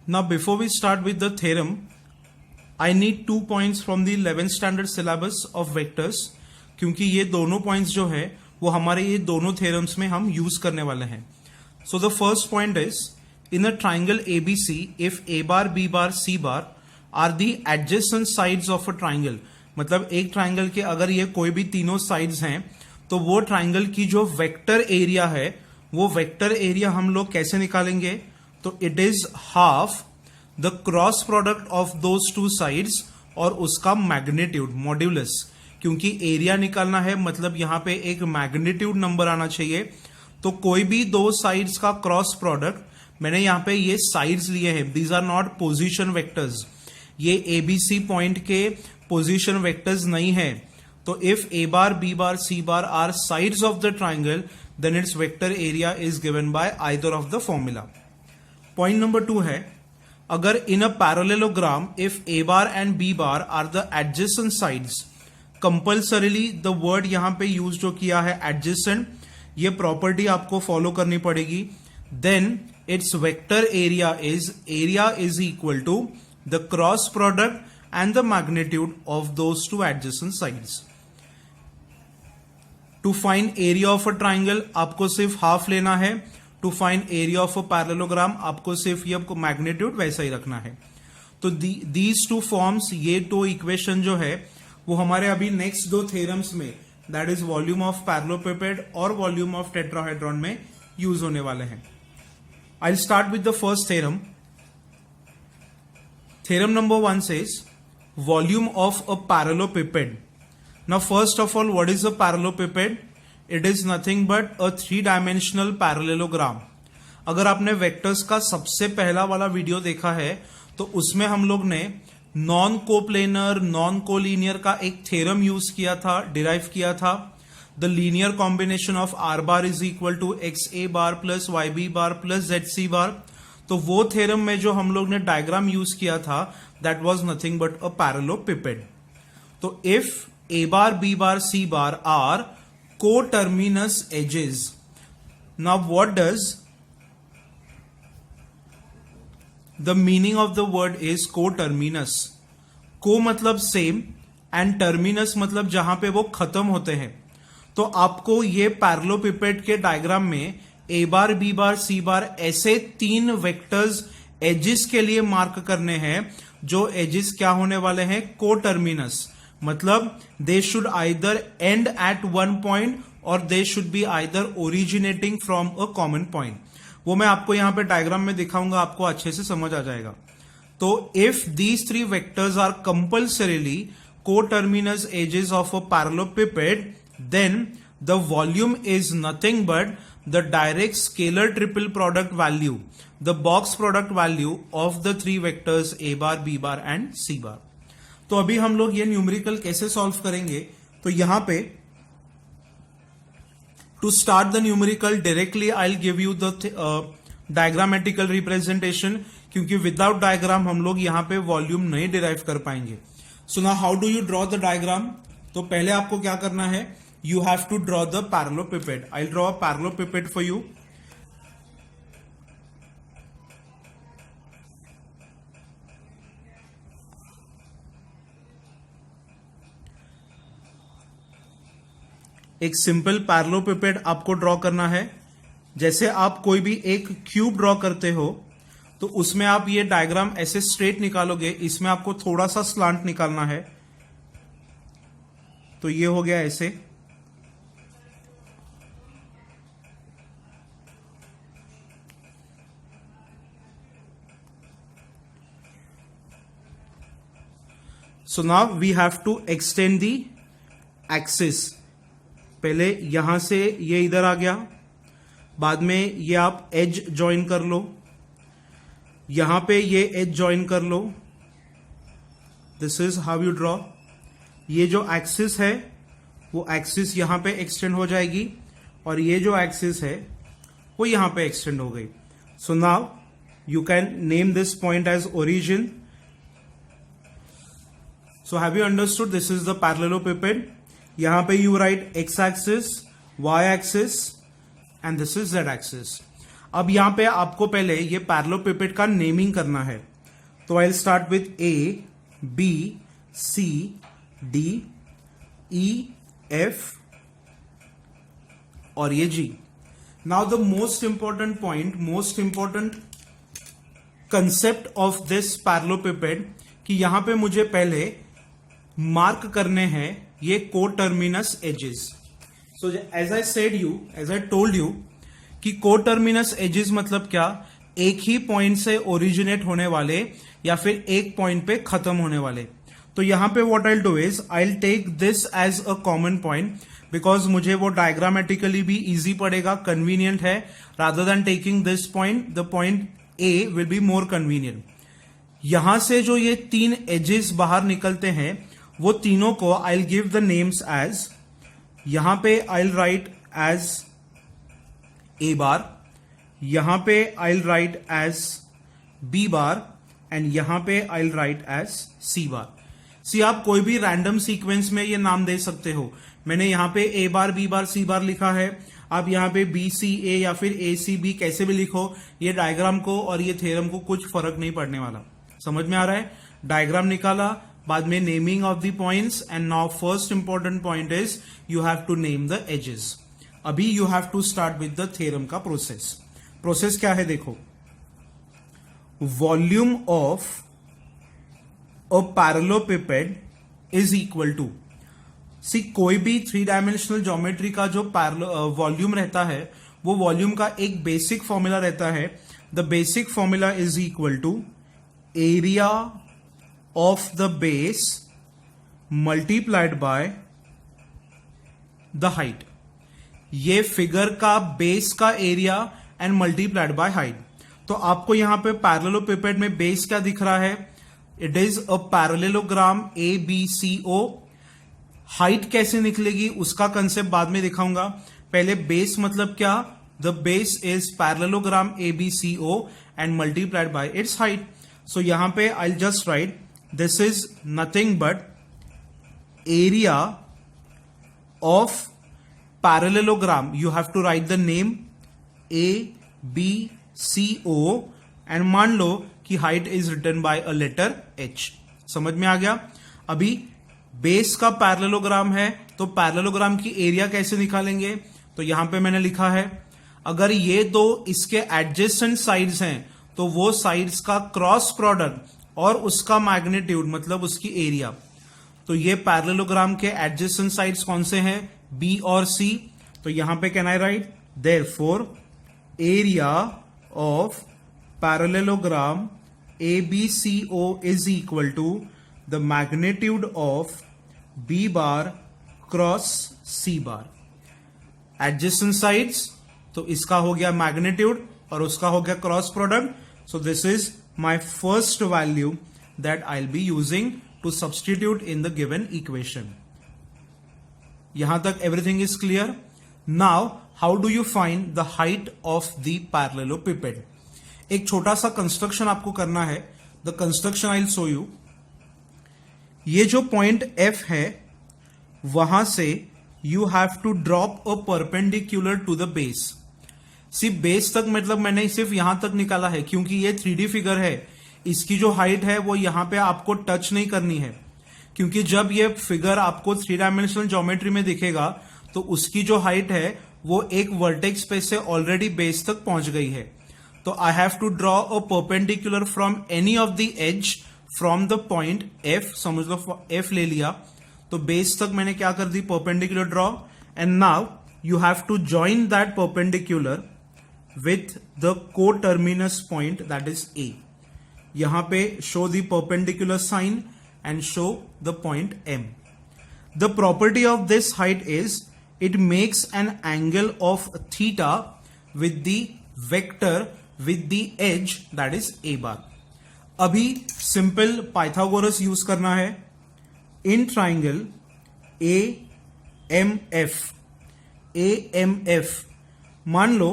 Now before we start with the theorem, I need 2 points from the 11th standard syllabus of vectors, क्योंकि ये दोनों points जो है वो हमारे ये दोनों theorems में हम use करने वाले हैं. So the first point is, in a triangle ABC, if A bar, B bar, C bar are the adjacent sides of a triangle, मतलब एक triangle के अगर ये कोई भी तीनों sides हैं तो वो triangle की जो vector area है वो vector area हम लोग कैसे निकालेंगे? तो it is half the cross product of those two sides और उसका magnitude modulus, क्योंकि एरिया निकालना है मतलब यहां पे एक मैग्नीट्यूड नंबर आना चाहिए. तो कोई भी दो साइड्स का क्रॉस प्रोडक्ट, मैंने यहां पे ये साइड्स लिए हैं, these are not position vectors, ये एबीसी पॉइंट के पोजीशन वेक्टर्स नहीं है. तो if A bar, B bar, C bar are sides of the triangle, then its vector area is given by either of the formula. Point number 2 है, अगर in a parallelogram if A bar and B bar are the adjacent sides, compulsorily the word यहां पे use जो किया है adjacent, ये property आपको follow करनी पड़ेगी. Then its vector area is equal to the cross product and the magnitude of those two adjacent sides. To find area of a triangle आपको सिर्फ हाफ लेना है. To find area of a parallelogram आपको सिर्फ ये magnitude वैसा ही रखना है. तो दीज टू फॉर्म्स, ये दो इक्वेशन जो है वो हमारे अभी नेक्स्ट दो थ्योरम्स में, that is volume of parallelepiped और वॉल्यूम ऑफ टेट्राहेड्रॉन में यूज होने वाले हैं. I will start with the first theorem. Theorem number 1 says volume of a parallelepiped. Now first of all, what is a parallelepiped? It is nothing but a three dimensional parallelogram. अगर आपने vectors का सबसे पहला वाला video देखा है तो उसमें हम लोग ने नॉन कोप्लेनर, नॉन कोलीनियर का एक थ्योरम यूज किया था, डिराइव किया था. The linear combination of R bar is equal to X A bar plus Y B bar plus Z C bar. तो वो थ्योरम में जो हम लोग ने डायग्राम यूज किया था, that was nothing but a parallelepiped. तो if A bar, B bar, C bar are coterminous edges. Now what does the meaning of the word is coterminous? Co मतलब सेम एंड टर्मिनस मतलब जहां पे वो खत्म होते हैं. तो आपको ये पैरेललोपिपेड के डायग्राम में ए बार, बी बार, सी बार ऐसे 3 वेक्टर्स एजिस के लिए मार्क करने हैं जो एजिस क्या होने वाले हैं? कोटर्मिनस. मतलब they should either end at one point और they should be either originating from a common point. वो मैं आपको यहां पे डायग्राम में दिखाऊंगा, आपको अच्छे से समझ आ जाएगा. तो if these 3 vectors are compulsorily coterminous edges of a parallelepiped, then the volume is nothing but the direct scalar triple product value, the box product value of the 3 vectors A bar, B bar and C bar. तो अभी हम लोग ये numerical कैसे solve करेंगे? तो यहां पे to start the numerical directly I will give you the diagrammatical representation, क्योंकि विदाउट डायग्राम हम लोग यहां पे वॉल्यूम नहीं डिराइव कर पाएंगे. So now how do you draw the diagram? तो पहले आपको क्या करना है, you have to draw the parallelepiped. I will draw a parallelepiped for you. एक सिंपल पैरेललोपिपेड आपको ड्रॉ करना है. जैसे आप कोई भी एक क्यूब ड्रॉ करते हो तो उसमें आप ये डायग्राम ऐसे स्ट्रेट निकालोगे, इसमें आपको थोड़ा सा स्लांट निकालना है. तो ये हो गया ऐसे. So now we have to extend the axis. पहले यहां से ये इधर आ गया, बाद में ये आप एज ज्वाइन कर लो, यहां पे ये एज ज्वाइन कर लो. This is how you draw. ये जो एक्सिस है वो एक्सिस यहां पे एक्सटेंड हो जाएगी और ये जो एक्सिस है वो यहां पे एक्सटेंड हो गई. So now you can name this point as origin. So have you understood? This is the parallelepiped. यहां पे you write X axis, Y axis and this is Z axis. अब यहां पे आपको पहले ये पैरेललोपिपेड का नेमिंग करना है, तो I will start with A B C D E F और ये G. Now the most important point, most important concept of this parallelepiped कि यहां पे मुझे पहले मार्क करने हैं ये coterminous edges. So as I said you, as I told you कि कोटर्मिनस एजेस मतलब क्या, एक ही पॉइंट से ओरिजिनेट होने वाले या फिर एक पॉइंट पे खत्म होने वाले. तो यहां पे what I will do is I will take this as a common point because मुझे वो डायग्रामेटिकली भी इजी पड़ेगा, कन्वीनियंट है. Rather than taking this point, the point A will be more convenient. यहां से जो ये तीन एजेस बाहर निकलते हैं वो तीनों को I will give the names as, यहां पे I will write as A bar, यहां पे I will write as B bar and यहां पे I will write as C bar. See आप कोई भी रैंडम सीक्वेंस में ये नाम दे सकते हो. मैंने यहां पे ए बार बी बार सी बार लिखा है, आप यहां पे बी सी ए या फिर ए सी बी कैसे भी लिखो, ये डायग्राम को और ये थ्योरम को कुछ फर्क नहीं पड़ने वाला. समझ में आ रहा है? डायग्राम निकाला, बाद में naming of the points and now first important point is you have to name the edges. अभी you have to start with the theorem का प्रोसेस. प्रोसेस क्या है देखो, volume of a parallelepiped is equal to, see कोई भी three dimensional geometry का जो volume रहता है वो वॉल्यूम का एक बेसिक फॉर्मूला रहता है. The basic formula is equal to area of the base multiplied by the height. ये फिगर का बेस का area and multiplied by height. तो आपको यहां पे पैरेललोपिपेड में बेस क्या दिख रहा है, it is a parallelogram A B C O. Height कैसे निकलेगी उसका कंसेप्ट बाद में दिखाऊंगा. पहले बेस मतलब क्या, the base is parallelogram A B C O and multiplied by its height. So यहां पे I will just write this is nothing but area of parallelogram. You have to write the name A B C O and मान लो कि height is written by a letter H. समझ में आ गया? अभी base का पैरेललोग्राम है तो पैरेललोग्राम की एरिया कैसे निकालेंगे, तो यहां पे मैंने लिखा है अगर ये दो इसके एडजेसेंट साइड्स हैं तो वो साइड्स का क्रॉस प्रोडक्ट और उसका मैग्नीट्यूड मतलब उसकी एरिया. तो ये पैरेललोग्राम के एडजेसेंट साइड्स कौन से हैं, बी और सी. तो यहां पे can I right therefore area of parallelogram ABCO is equal to the magnitude of B bar cross C bar. Adjacent sides, तो इसका हो गया magnitude और उसका हो गया cross product. So this is my first value that I'll be using to substitute in the given equation. यहां तक everything is clear. Now, how do you find the height of the parallelepiped? एक छोटा सा construction आपको करना है. The construction I will show you. ये जो पॉइंट F है वहां से you have to drop a perpendicular to the base. सिर्फ बेस तक मतलब मैंने सिर्फ यहां तक निकाला है क्योंकि ये 3D फिगर है. इसकी जो हाइट है वो यहां पे आपको टच नहीं करनी है क्योंकि जब ये फिगर आपको 3 डायमेंशनल ज्योमेट्री में दिखेगा तो उसकी जो हाइट है वो एक वर्टेक्स पे से ऑलरेडी बेस तक पहुंच गई है. तो I have to draw a perpendicular from any of the edge from the point F. समझ लो F ले लिया तो बेस तक मैंने क्या कर दी, perpendicular draw. And now you have to join that perpendicular with the coterminous point that is A. यहां पे show the perpendicular sign and show the point M. The property of this height is it makes an angle of theta with the vector with the edge that is A bar. अभी simple Pythagoras use करना है. In triangle AMF मान लो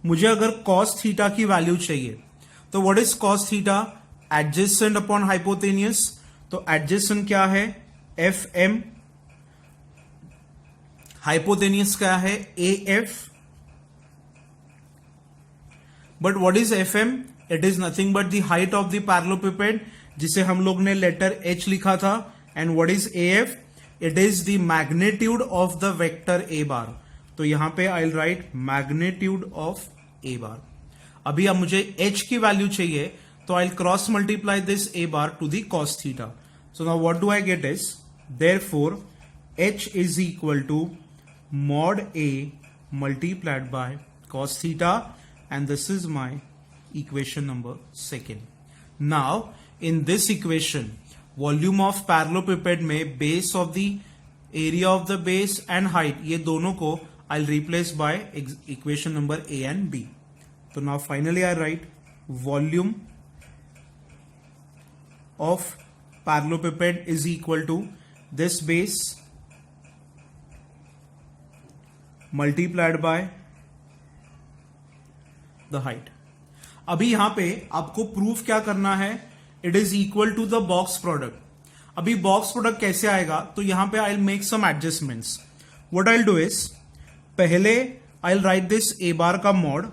मुझे अगर cos theta की value चाहिए तो what is cos theta, adjacent upon hypotenuse. तो एडजेसेंट क्या है FM, हाइपोटेनियस क्या है AF. But what is F M? It is nothing but the height of the parallelepiped, जिसे हम लोग ने लेटर एच लिखा था. And what is A F? It is the magnitude of the vector A bar. तो यहां पे I will write magnitude of A bar. अभी अब मुझे h की वैल्यू चाहिए, तो I will cross multiply this a bar to the cos theta. So now what do I get is, therefore h is equal to mod a multiplied by cos theta, and this is my equation number 2. Now in this equation, volume of parallelepiped में base of the area of the base and height, ये दोनों को I'll replace by equation number a and b. So now finally I write volume of parallelepiped is equal to this base multiplied by the height. अभी यहां पे आपको proof क्या करना है? It is equal to the box product. अभी box product कैसे आएगा? तो यहां पे I will make some adjustments. What I will do is, पहले I will write this A bar का मॉड,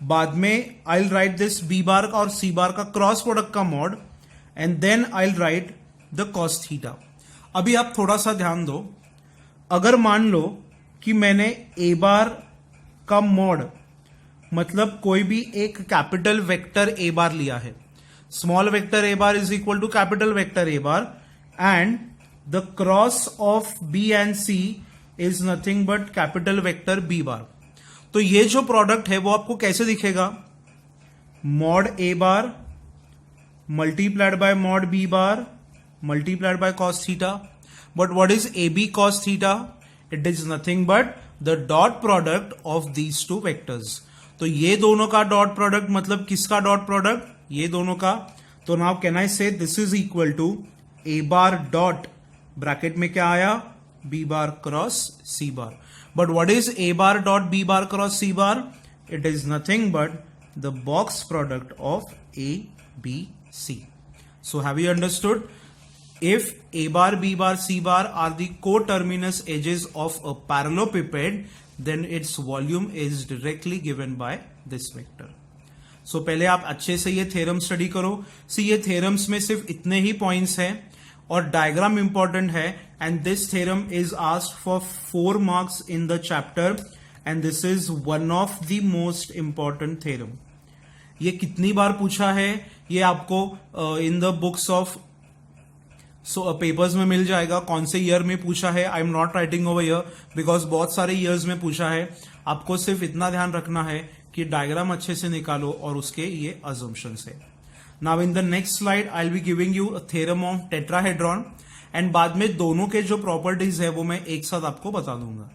बाद में I will write this B bar और सी बार का क्रॉस प्रोडक्ट का mod, and then I will write the cos theta. अभी आप थोड़ा सा ध्यान दो. अगर मान लो कि मैंने ए बार का मॉड मतलब कोई भी एक कैपिटल वेक्टर ए बार लिया है, small vector A bar is equal to capital vector A bar, and the cross of B and C is nothing but capital vector B bar. तो ये जो प्रोडक्ट है वो आपको कैसे दिखेगा? Mod A bar multiplied by mod B bar multiplied by cos theta. But what is A B cos theta? It is nothing but the dot product of these two vectors. तो ये दोनों का dot product मतलब किसका dot product? ये दोनों का. तो now can I say this is equal to A bar dot bracket में क्या आया? B bar cross C bar. But what is A bar dot B bar cross C bar? It is nothing but the box product of A B C. So have you understood? If a bar, b bar, c bar are the coterminous edges of a parallelepiped, then its volume is directly given by this vector. So पहले आप अच्छे से ये theorem study करो. सी ये theorems में सिर्फ इतने ही पॉइंट्स हैं और डायग्राम इंपॉर्टेंट है. And this theorem is asked for 4 marks in the chapter, and this is one of the most important theorem. ये कितनी बार पूछा है ये आपको in the books of papers में मिल जाएगा. कौन से ईयर में पूछा है I am not writing over year because बहुत सारे ईयर्स में पूछा है. आपको सिर्फ इतना ध्यान रखना है कि डायग्राम अच्छे से निकालो और उसके ये अजम्पशंस है. Now in the next slide I will be giving you a theorem of tetrahedron, and बाद में दोनों के जो प्रॉपर्टीज है वो मैं एक साथ आपको बता दूंगा.